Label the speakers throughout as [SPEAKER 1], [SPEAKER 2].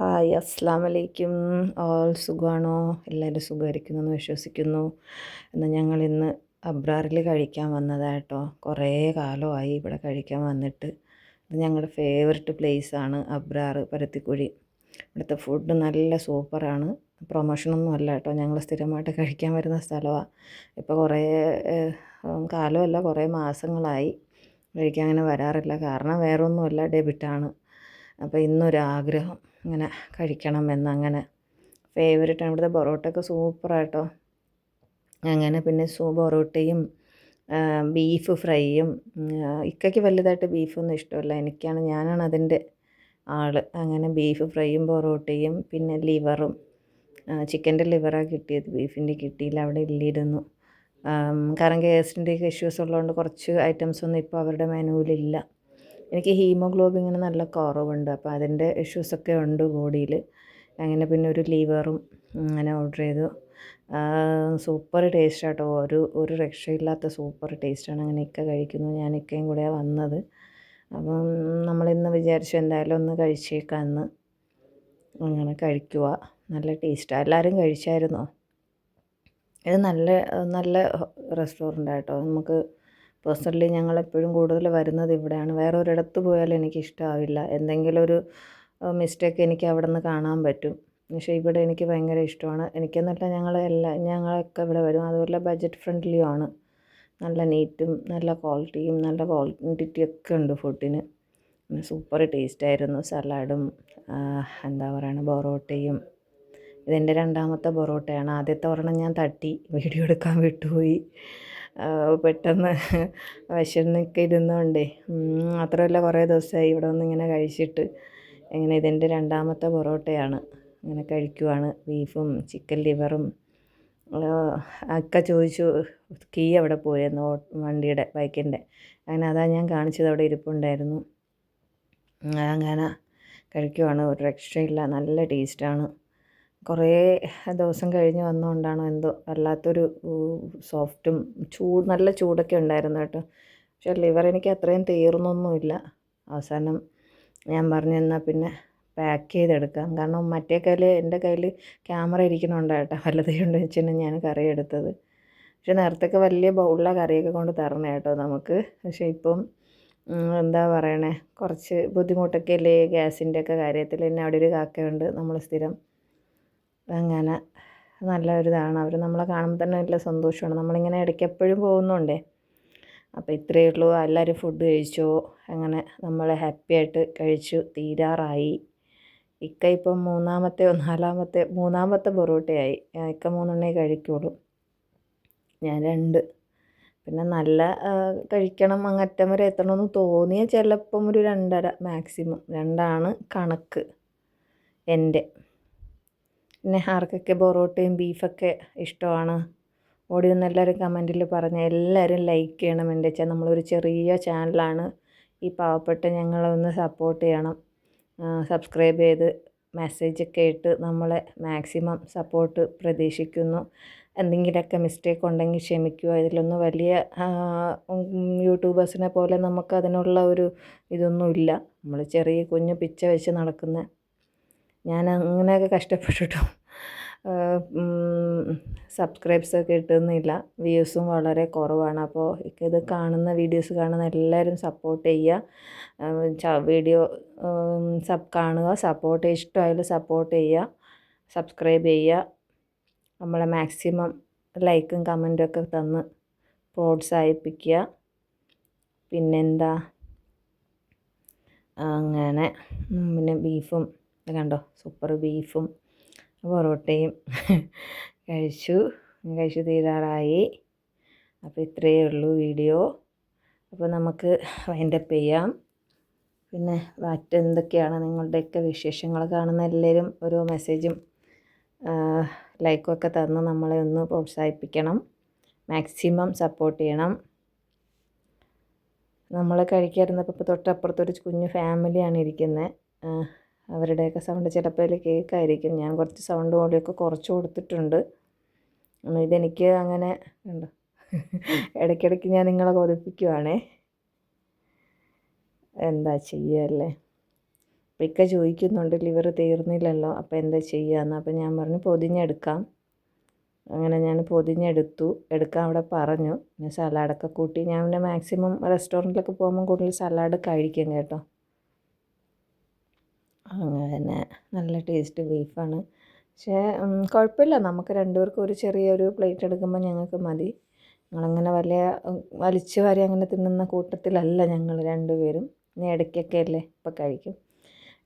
[SPEAKER 1] Hi അസ്സാം വലൈക്കും. All സുഖമാണോ? എല്ലാവരും സുഖമായിരിക്കുന്നു എന്ന് വിശ്വസിക്കുന്നു. എന്നാൽ ഞങ്ങളിന്ന് അബ്രാറിൽ കഴിക്കാൻ വന്നതാട്ടോ. കുറേ കാലമായി ഇവിടെ കഴിക്കാൻ വന്നിട്ട്. ഇത് ഞങ്ങളുടെ ഫേവററ്റ് പ്ലേസാണ് അബ്രാർ പരുത്തിക്കുഴി. ഇവിടുത്തെ ഫുഡ് നല്ല സൂപ്പറാണ്. പ്രൊമോഷനൊന്നും അല്ല കേട്ടോ, ഞങ്ങൾ സ്ഥിരമായിട്ട് കഴിക്കാൻ വരുന്ന സ്ഥലമാണ്. ഇപ്പോൾ കുറേ കാലമല്ല, കുറേ മാസങ്ങളായി കഴിക്കാൻ അങ്ങനെ വരാറില്ല. കാരണം വേറെ ഒന്നുമല്ല, ഡെബിറ്റാണ്. അപ്പോൾ ഇന്നൊരാഗ്രഹം ഇങ്ങനെ കഴിക്കണമെന്നങ്ങനെ ഫേവറേറ്റാണ്. ഇവിടുത്തെ പൊറോട്ടയൊക്കെ സൂപ്പറായിട്ടോ. അങ്ങനെ പിന്നെ പൊറോട്ടയും ബീഫ് ഫ്രൈയും. ഇക്കയ്ക്ക് വലുതായിട്ട് ബീഫൊന്നും ഇഷ്ടമല്ല, ഞാനാണ് അതിൻ്റെ ആൾ. അങ്ങനെ ബീഫ് ഫ്രൈയും പൊറോട്ടയും പിന്നെ ലിവറും. ചിക്കൻ്റെ ലിവറാണ് കിട്ടിയത്, ബീഫിൻ്റെ കിട്ടിയില്ല, അവിടെ ഇല്ലിരുന്നു. കാരണം ഗ്യാസിൻ്റെയൊക്കെ ഇഷ്യൂസ് ഉള്ളതുകൊണ്ട് കുറച്ച് ഐറ്റംസൊന്നും ഇപ്പോൾ അവരുടെ മെനുവിലില്ല. എനിക്ക് ഹീമോഗ്ലോബിൻ ഇങ്ങനെ നല്ല കുറവുണ്ട്, അപ്പോൾ അതിൻ്റെ ഇഷ്യൂസൊക്കെ ഉണ്ട് ബോഡിയിൽ. അങ്ങനെ പിന്നെ ഒരു ലിവറും അങ്ങനെ ഓർഡർ ചെയ്തു. സൂപ്പർ ടേസ്റ്റാട്ടോ, ഒരു രക്ഷയില്ലാത്ത സൂപ്പർ ടേസ്റ്റാണ്. അങ്ങനെ ഇക്ക കഴിക്കുന്നു, ഞാൻ ഇക്കയും കൂടെയാണ് വന്നത്. അപ്പം നമ്മളിന്ന് വിചാരിച്ചു എന്തായാലും ഒന്ന് കഴിച്ചേക്കാമെന്ന്. അങ്ങനെ കഴിക്കുക. നല്ല ടേസ്റ്റാണ്. എല്ലാവരും കഴിച്ചായിരുന്നോ? ഇത് നല്ല നല്ല റെസ്റ്റോറൻ്റാട്ടോ. നമുക്ക് പേഴ്സണലി ഞങ്ങളെപ്പോഴും കൂടുതൽ വരുന്നത് ഇവിടെയാണ്. വേറെ ഒരിടത്ത് പോയാലും എനിക്കിഷ്ടമാവില്ല. എന്തെങ്കിലും ഒരു മിസ്റ്റേക്ക് എനിക്ക് അവിടെ നിന്ന് കാണാൻ പറ്റും. പക്ഷേ ഇവിടെ എനിക്ക് ഭയങ്കര ഇഷ്ടമാണ്. എനിക്കെന്നല്ല, ഞങ്ങളൊക്കെ ഇവിടെ വരും. അതുപോലെ ബഡ്ജറ്റ് ഫ്രണ്ട്ലിയുമാണ്. നല്ല നീറ്റും നല്ല ക്വാളിറ്റിയും നല്ല ക്വാണ്ടിറ്റിയൊക്കെ ഉണ്ട് ഫുഡിന്. സൂപ്പർ ടേസ്റ്റായിരുന്നു. സലാഡും എന്താ പറയുക, പൊറോട്ടയും. ഇതെൻ്റെ രണ്ടാമത്തെ പൊറോട്ടയാണ്. ആദ്യത്തെ ഒരെണ്ണം ഞാൻ തട്ടി വീഡിയോ എടുക്കാൻ വിട്ടുപോയി. പെട്ടെന്ന് വിശന്നൊക്കെ ഇരുന്നോണ്ടേ. മാത്രമല്ല കുറേ ദിവസമായി ഇവിടെ വന്ന് ഇങ്ങനെ കഴിച്ചിട്ട്. ഇങ്ങനെ ഇതെൻ്റെ രണ്ടാമത്തെ പൊറോട്ടയാണ്. ഇങ്ങനെ കഴിക്കുവാണ്. ബീഫും ചിക്കൻ ലിവറും. അക്ക ചോദിച്ചു കീ എവിടെ പോയെന്ന്, വണ്ടിയുടെ ബൈക്കിൻ്റെ. അങ്ങനെ അതാ ഞാൻ കാണിച്ചത്, അവിടെ ഇരിപ്പുണ്ടായിരുന്നു. അങ്ങനെ കഴിക്കുവാണ്. ഒരു രക്ഷയില്ല, നല്ല ടേസ്റ്റാണ്. കുറേ ദിവസം കഴിഞ്ഞ് വന്നുകൊണ്ടാണോ എന്തോ വല്ലാത്തൊരു സോഫ്റ്റും നല്ല ചൂടൊക്കെ ഉണ്ടായിരുന്നു കേട്ടോ. പക്ഷേ ലിവർ എനിക്ക് അത്രയും തീർന്നൊന്നുമില്ല. അവസാനം ഞാൻ പറഞ്ഞു എന്നാൽ പിന്നെ പാക്ക് ചെയ്തെടുക്കാം. കാരണം മറ്റേ കയ്യിൽ, എൻ്റെ കയ്യിൽ ക്യാമറ ഇരിക്കണുണ്ട് കേട്ടോ, വല്ലതേ കൊണ്ട് വെച്ചാണ് ഞാൻ കറി എടുത്തത്. പക്ഷേ നേരത്തൊക്കെ വലിയ ബൗളിലെ കറിയൊക്കെ കൊണ്ട് തരണേ കേട്ടോ നമുക്ക്. പക്ഷേ ഇപ്പം എന്താ പറയണേ, കുറച്ച് ബുദ്ധിമുട്ടൊക്കെ അല്ലേ ഗ്യാസിൻ്റെയൊക്കെ കാര്യത്തിൽ. തന്നെ അവിടെ ഒരു കാക്കയുണ്ട്, നമ്മൾ സ്ഥിരം. അങ്ങനെ നല്ലൊരിതാണ്. അവർ നമ്മളെ കാണുമ്പോൾ തന്നെ നല്ല സന്തോഷമാണ്. നമ്മളിങ്ങനെ ഇടയ്ക്ക് എപ്പോഴും പോകുന്നുണ്ടേ. അപ്പോൾ ഇത്രയേ ഉള്ളൂ. എല്ലാവരും ഫുഡ് കഴിച്ചോ? അങ്ങനെ നമ്മൾ ഹാപ്പി ആയിട്ട് കഴിച്ചു തീരാറായി. ഇക്ക ഇപ്പം മൂന്നാമത്തെ പൊറോട്ടയായി. ഇക്ക 3 കഴിക്കുള്ളൂ, ഞാൻ 2. പിന്നെ നല്ല കഴിക്കണം, അങ്ങറ്റം വരെ എത്തണമെന്ന് തോന്നിയ ചിലപ്പം ഒരു 2.5 മാക്സിമം. 2 കണക്ക് എൻ്റെ. പിന്നെ ആർക്കൊക്കെ പൊറോട്ടയും ബീഫൊക്കെ ഇഷ്ടമാണ് ഓടി വന്ന് എല്ലാവരും കമൻറ്റിൽ പറഞ്ഞ് എല്ലാവരും ലൈക്ക് ചെയ്യണം. എൻ്റെ വെച്ചാൽ നമ്മളൊരു ചെറിയ ചാനലാണ്. ഈ പാവപ്പെട്ട ഞങ്ങളെ ഒന്ന് സപ്പോർട്ട് ചെയ്യണം. സബ്സ്ക്രൈബ് ചെയ്ത് മെസ്സേജൊക്കെ ഇട്ട് നമ്മളെ മാക്സിമം സപ്പോർട്ട് പ്രതീക്ഷിക്കുന്നു. എന്തെങ്കിലുമൊക്കെ മിസ്റ്റേക്ക് ഉണ്ടെങ്കിൽ ക്ഷമിക്കുക. ഇതിലൊന്നും വലിയ യൂട്യൂബേഴ്സിനെ പോലെ നമുക്ക് അതിനുള്ള ഒരു ഇതൊന്നുമില്ല. നമ്മൾ ചെറിയ കുഞ്ഞു പിച്ച വെച്ച് നടക്കുന്ന, ഞാൻ അങ്ങനെയൊക്കെ കഷ്ടപ്പെട്ടിട്ടും സബ്സ്ക്രൈബ്സൊക്കെ കിട്ടുന്നില്ല. വ്യൂസും വളരെ കുറവാണ്. അപ്പോൾ ഇത് കാണുന്ന വീഡിയോസ് കാണുന്ന എല്ലാവരും സപ്പോർട്ട് ചെയ്യുക. വീഡിയോ കാണുക, സപ്പോർട്ട് ഇഷ്ടമായാലും സപ്പോർട്ട് ചെയ്യുക, സബ്സ്ക്രൈബ് ചെയ്യുക. നമ്മളെ മാക്സിമം ലൈക്കും കമൻറ്റും ഒക്കെ തന്ന് പ്രോത്സാഹിപ്പിക്കുക. പിന്നെന്താ, അങ്ങനെ പിന്നെ ബീഫും കണ്ടോ, സൂപ്പർ ബീഫും പൊറോട്ടയും കഴിച്ചു തീരാറായി. അപ്പോൾ ഇത്രയേ ഉള്ളൂ വീഡിയോ. അപ്പോൾ നമുക്ക് വൈൻഡപ്പ് ചെയ്യാം. പിന്നെ മറ്റെന്തൊക്കെയാണ് നിങ്ങളുടെയൊക്കെ വിശേഷങ്ങൾ? കാണുന്ന എല്ലാവരും ഓരോ മെസ്സേജും ലൈക്കും ഒക്കെ തന്ന് നമ്മളെ ഒന്ന് പ്രോത്സാഹിപ്പിക്കണം. മാക്സിമം സപ്പോർട്ട് ചെയ്യണം. നമ്മൾ കഴിക്കാതിരുന്നപ്പോൾ ഇപ്പോൾ തൊട്ടപ്പുറത്തൊരു കുഞ്ഞു ഫാമിലിയാണ് ഇരിക്കുന്നത്. അവരുടെയൊക്കെ സൗണ്ട് ചിലപ്പോൾ അതിൽ കേൾക്കായിരിക്കും. ഞാൻ കുറച്ച് സൗണ്ട് വോളിയൊക്കെ കുറച്ച് കൊടുത്തിട്ടുണ്ട്. ഇതെനിക്ക് അങ്ങനെ ഉണ്ടോ, ഇടയ്ക്കിടയ്ക്ക് ഞാൻ നിങ്ങളെ കൊതിപ്പിക്കുവാണേ, എന്താ ചെയ്യുകയല്ലേ. അപ്പോൾ ഇക്ക ചോദിക്കുന്നുണ്ട് ലിവർ തീർന്നില്ലല്ലോ അപ്പോൾ എന്താ ചെയ്യാന്ന്. അപ്പോൾ ഞാൻ പറഞ്ഞു പൊതിഞ്ഞെടുക്കാം. അങ്ങനെ ഞാൻ എടുക്കാൻ അവിടെ പറഞ്ഞു. പിന്നെ സലാഡൊക്കെ കൂട്ടി ഞാൻ പിന്നെ മാക്സിമം റെസ്റ്റോറൻറ്റിലൊക്കെ പോകുമ്പോൾ കൂടുതൽ സലാഡ് കഴിക്കും കേട്ടോ. അങ്ങനെ നല്ല ടേസ്റ്റ് ബീഫാണ്. പക്ഷേ കുഴപ്പമില്ല, നമുക്ക് രണ്ടുപേർക്കും ഒരു ചെറിയൊരു പ്ലേറ്റ് എടുക്കുമ്പോൾ ഞങ്ങൾക്ക് മതി. ഞങ്ങളങ്ങനെ വലിയ വലിച്ചു വാരി അങ്ങനെ തിന്നുന്ന കൂട്ടത്തിലല്ല ഞങ്ങൾ രണ്ടുപേരും. ഇനി ഇടയ്ക്കൊക്കെ അല്ലേ ഇപ്പോൾ കഴിക്കും.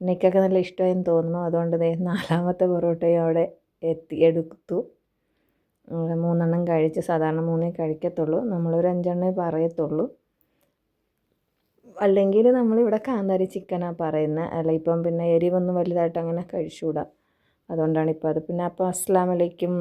[SPEAKER 1] എനിക്കൊക്കെ നല്ല ഇഷ്ടമായെന്ന് തോന്നുന്നു. അതുകൊണ്ട് 4ാമത്തെ പൊറോട്ടയും അവിടെ എടുത്തു. 3 കഴിച്ച്. സാധാരണ 3 കഴിക്കത്തുള്ളൂ, നമ്മളൊരു 5 പറയത്തുള്ളൂ. അല്ലെങ്കിൽ നമ്മളിവിടെ കാന്താരി ചിക്കനാണ് പറയുന്നത്. അല്ല ഇപ്പം പിന്നെ എരിവൊന്നും വലുതായിട്ട് അങ്ങനെ കഴിച്ചുകൂടാ. അതുകൊണ്ടാണ് ഇപ്പോൾ അത്. പിന്നെ അപ്പോൾ അസ്സലാമു അലൈക്കും.